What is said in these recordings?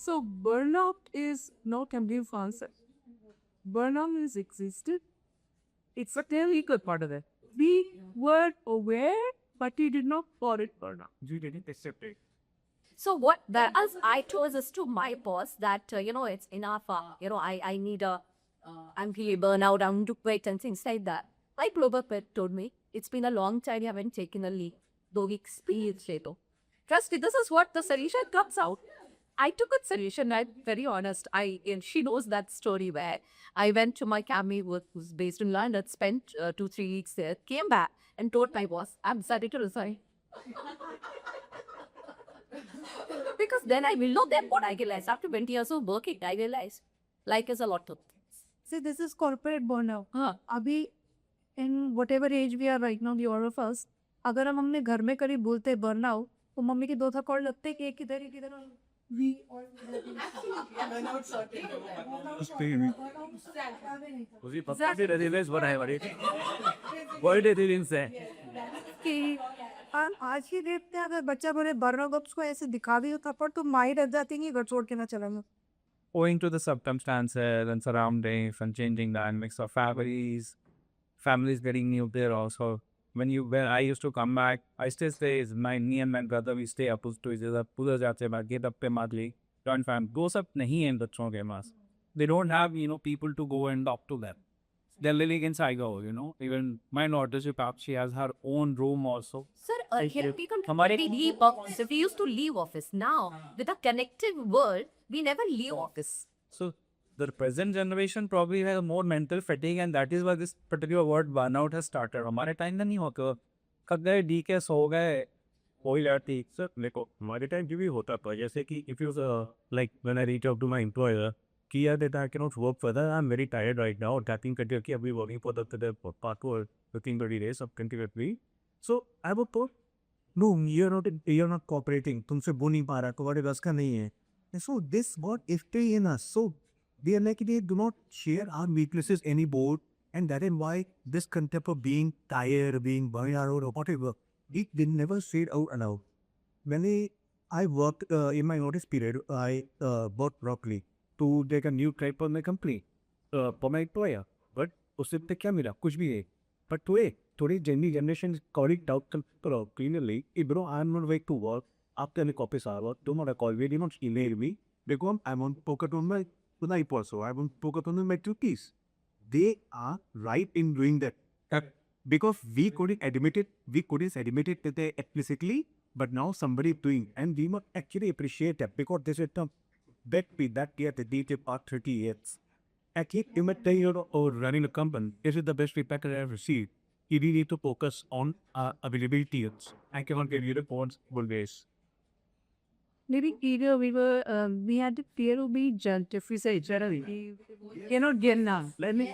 So burnout is not a new concept. Burnout has existed. It's a very equal part of it. We were aware, but we did not call it burnout. You didn't accept it. So what that as I told this to my boss that it's enough. I need a I'm really burnout. I'm to quit and things like that. My global pet told me it's been a long time you haven't taken a leave. 2 weeks please later. Trust me, this is what the solution comes out. I took a solution. I'm very honest. And she knows that story where I went to my Cami work, who's based in London, spent 2-3 weeks there, came back and told my boss, I'm sorry to resign. Because then I will know then what I realized. After 20 years of working, I realized life is a lot of things. See, this is corporate burnout. हाँ अभी in whatever age we are right now, the all of us, अगर हम अपने घर में करीब बोलते burnout, तो मम्मी के 2 थप्पड़ लगते हैं कि एक किधर एक किधर we all मुझे पता भी रेजिडेंस बनाए बड़ी वर्ल्ड रेजिडेंस है कि आज की डेट में अगर बच्चा बोले burnout उसको ऐसे दिखा भी हो थप्पड़ तो माई डर जाती नहीं घर छोड़ के ना चला मैं owing to the circumstances and surroundings and changing dynamics of families getting new there also. When I used to come back, I still stay. Me and my brother we stay opposed to each other. पूरा जाते हैं get up पे madly joint fam. वो सब नहीं है बच्चों के पास. They don't have people to go and talk to them. They're living in Saigo, Even my daughter, she has her own room also. Sir, here we can leave office. We used to leave office. Now, with a connected world, we never leave office. So the present generation probably has more mental fatigue, and that is why this particular word burnout has started. हमारे time में नहीं होता कब गए D के सो गए कोई लड़ती सर देखो हमारे टाइम भी होता था जैसे कि if you like when I reach out to my employer किया देता I can not work further I am very tired right now tapping करके कि अभी working for the part for 15-20 days of continuously so I would thought no you're not cooperating तुमसे बोल नहीं पा रहा तुम्हारे बस का नहीं है so this got ifty in us so they are like they do not share our weaknesses anymore and that is why this concept of being tired being burned out or whatever it did never said out aloud when I worked in my notice period I bought broccoli to take a new type for my company for my employer but उससे तक क्या मिला कुछ भी है but today generation call it out clearly bro I'm not way to work after the office hour do not call me do not email me because I'm on focus on my life also I'm on focus on my duties they are right in doing that because we couldn't admit it that they explicitly but now somebody is doing and we must actually appreciate that because this is the that year the DJ part 30 years I keep imitating or running a company this is the best feedback I ever received you really need to focus on availability I cannot give you the points always maybe either we had the fear of being judged if we say generally cannot get now let me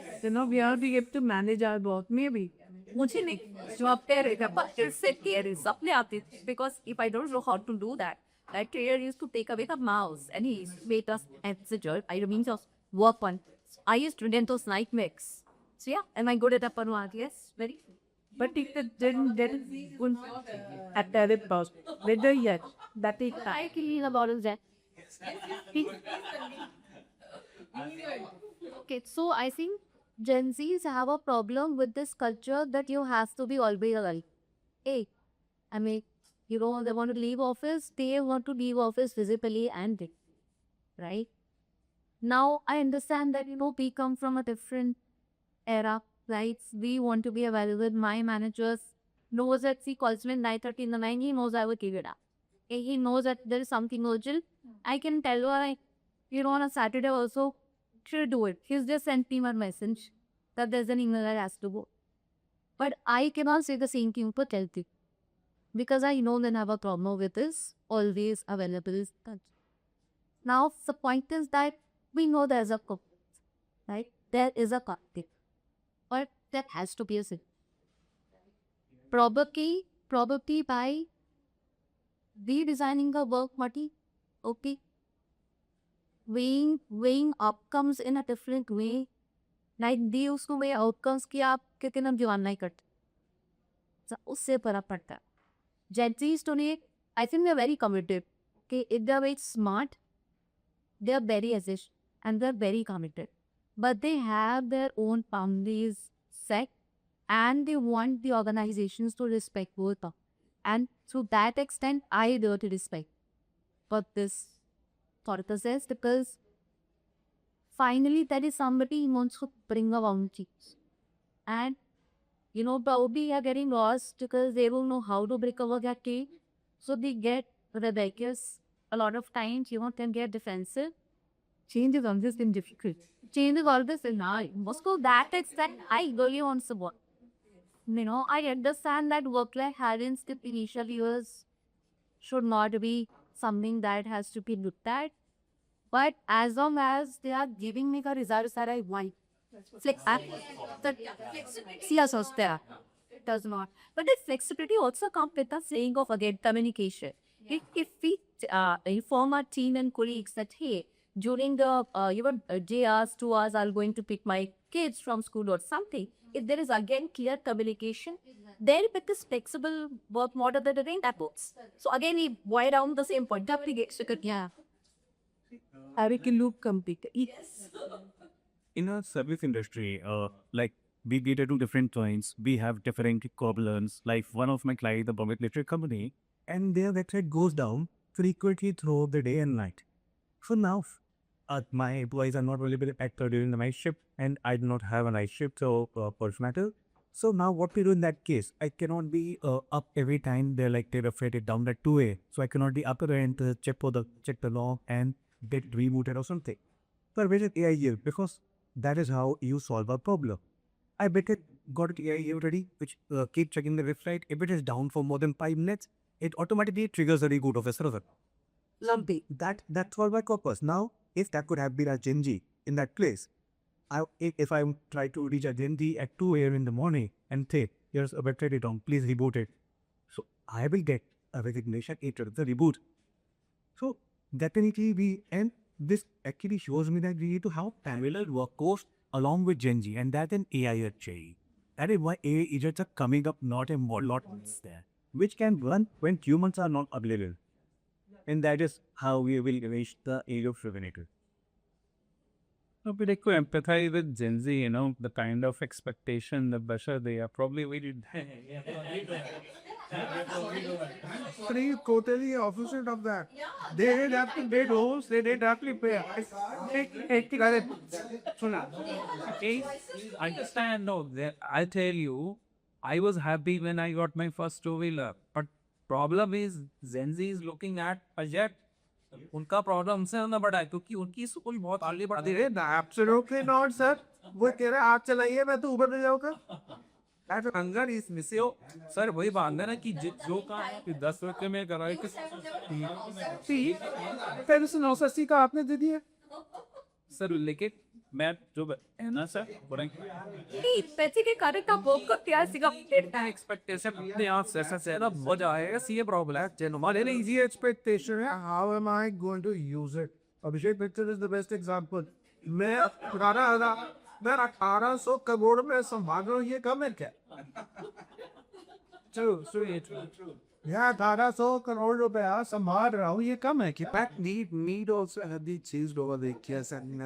we are be able to manage our work maybe मुझे नहीं जो आप कह रहे थे पर इससे care is अपने आते because if I don't know how to do that that career used to take away the mouse and he made us consider I mean just work on I used to do those night mix so yeah am I good at upper one yes very but it didn't at that past whether yet that is I clean about that okay so I think Gen Zs have a problem with this culture that you have to be always right. Hey, I mean, they want to leave office, they want to leave office physically and right? Now, I understand that, we come from a different era, right? We want to be available. My managers knows that he calls me 9:30 in the night, he knows I will give it up. He knows that there is something urgent. I can tell her, on a Saturday also, should do it. He's just sent me one message that there's an email that has to go. But I cannot say the same thing for Telti. Because I know they have a problem with this. Always available. Now, the point is that we know there's a conflict. Right? There is a conflict. But that has to be a sin. Probably by redesigning the work, Mati. Okay. Weighing outcomes in a different way. Like दी उसको weigh outcomes कि आप क्योंकि हम जवान नहीं करते उससे फर्क पड़ता है Gen Zs today I think they're very committed okay if they're very smart they are very assist and they're very committed. But they have their own boundaries set and they want the organizations to respect both. And to that extent, I dare to respect what this authority says because finally there is somebody who wants to bring a boundaries. And probably are getting lost because they don't know how to break over that cage. So they get rebellious. A lot of times, can get defensive. Change is always been difficult. Change is always in I. Moscow, that extent, I really want to work. I understand that work-life balance in initial years should not be something that has to be looked at. But as long as they are giving me the results that I want, flexibility is there. It does not. But the flexibility also comes with the saying of again communication. If we inform our team and colleagues that hey, during the day hours, 2 hours, I'm going to pick my kids from school or something. If there is again clear communication, then with this flexible work model that again that works. So again, we boil down the same point. Yeah. Having a loop complete. Yes. In a service industry, like we cater to different clients, we have different problems. Like one of my clients, the public electric company, and their website goes down frequently throughout the day and night. So now, my employees are not available at during the night shift, and I do not have a night shift, so for matter. So now what we do in that case, I cannot be up every time they're afraid it down at 2 a. So I cannot be up and check the log and get rebooted or something. So I waited AI here because that is how you solve a problem. I better got it AI here ready, which keep checking the website. If it is down for more than 5 minutes, it automatically triggers a reboot of the server. Lumpy. That's all my purpose. Now, if that could have been a Genji in that place, if I try to reach a Genji at 2 a.m. in the morning and say, here's a website down, please reboot it. So I will get a resignation after the reboot. So definitely and this actually shows me that we need to have parallel workforce along with Genji, and that in AI actually. That is why AI agents are coming up, not a lot there, which can run when humans are not available. And that is how we will reach the age of Revenator. No, but I could empathize with Gen Z, the kind of expectation, the pressure they are probably waited. Pretty totally opposite of that. They didn't have to pay roles, they didn't have to pay. Understand, no, I tell you, I was happy when I got my first two-wheeler, but problem is Gen Z is looking at a jet. उनका problem से ना बड़ा है क्योंकि उनकी school बहुत आगे बढ़ They absolutely not, sir. वो कह रहे आप चलाइए मैं तो ऊपर ले जाऊंगा. That hunger is missing. Sir वही बात है ना कि जो काम 10 रुपए में कराए कि फिर उस 980 का आपने दे दिया. सर लेकिन मैं जो है ना सर नहीं पैसे के कारण का वर्क का क्या सिगा एक्सपेक्टेशन अपने आप से ऐसा से ना हो जाएगा सी प्रॉब्लम है जो हमारे लिए Easy expectation है. How am I going to use it? Abhishek Picture is the best example. मैं 1800 करोड़ में संभाल रहा हूँ ये कम है क्या? true. Yeah, 1800 करोड़ रुपया संभाल रहा हूँ ये कम है क्या? Fact need also have the changed over the years and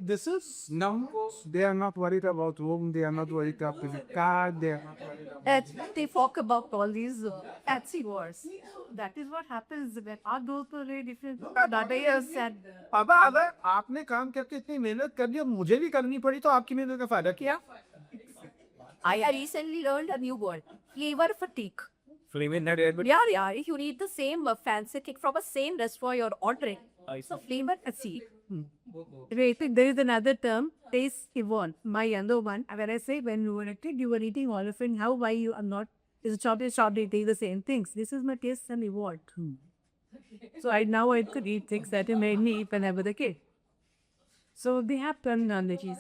This is numbers. They are not worried about home. They are not worried about the car. They are not worried about. They talk about all these taxi wars. That is what happens when our goals are very different. That is said. पापा अगर आपने काम करके इतनी मेहनत कर ली और मुझे भी करनी पड़ी तो आपकी मेहनत का फायदा क्या? I recently learned a new word, flavor fatigue. Flavor Yeah, if you eat the same fancy cake from the same restaurant you're ordering, so flavor fatigue. Wait, there is another term, taste evolved. My younger one, when I say when you were a kid, you were eating all of it. How, why you are not? Is a chocolate, eating the same things. This is my taste and evolved. So now I could eat things that made me eat when I was a kid. So they have terminologies.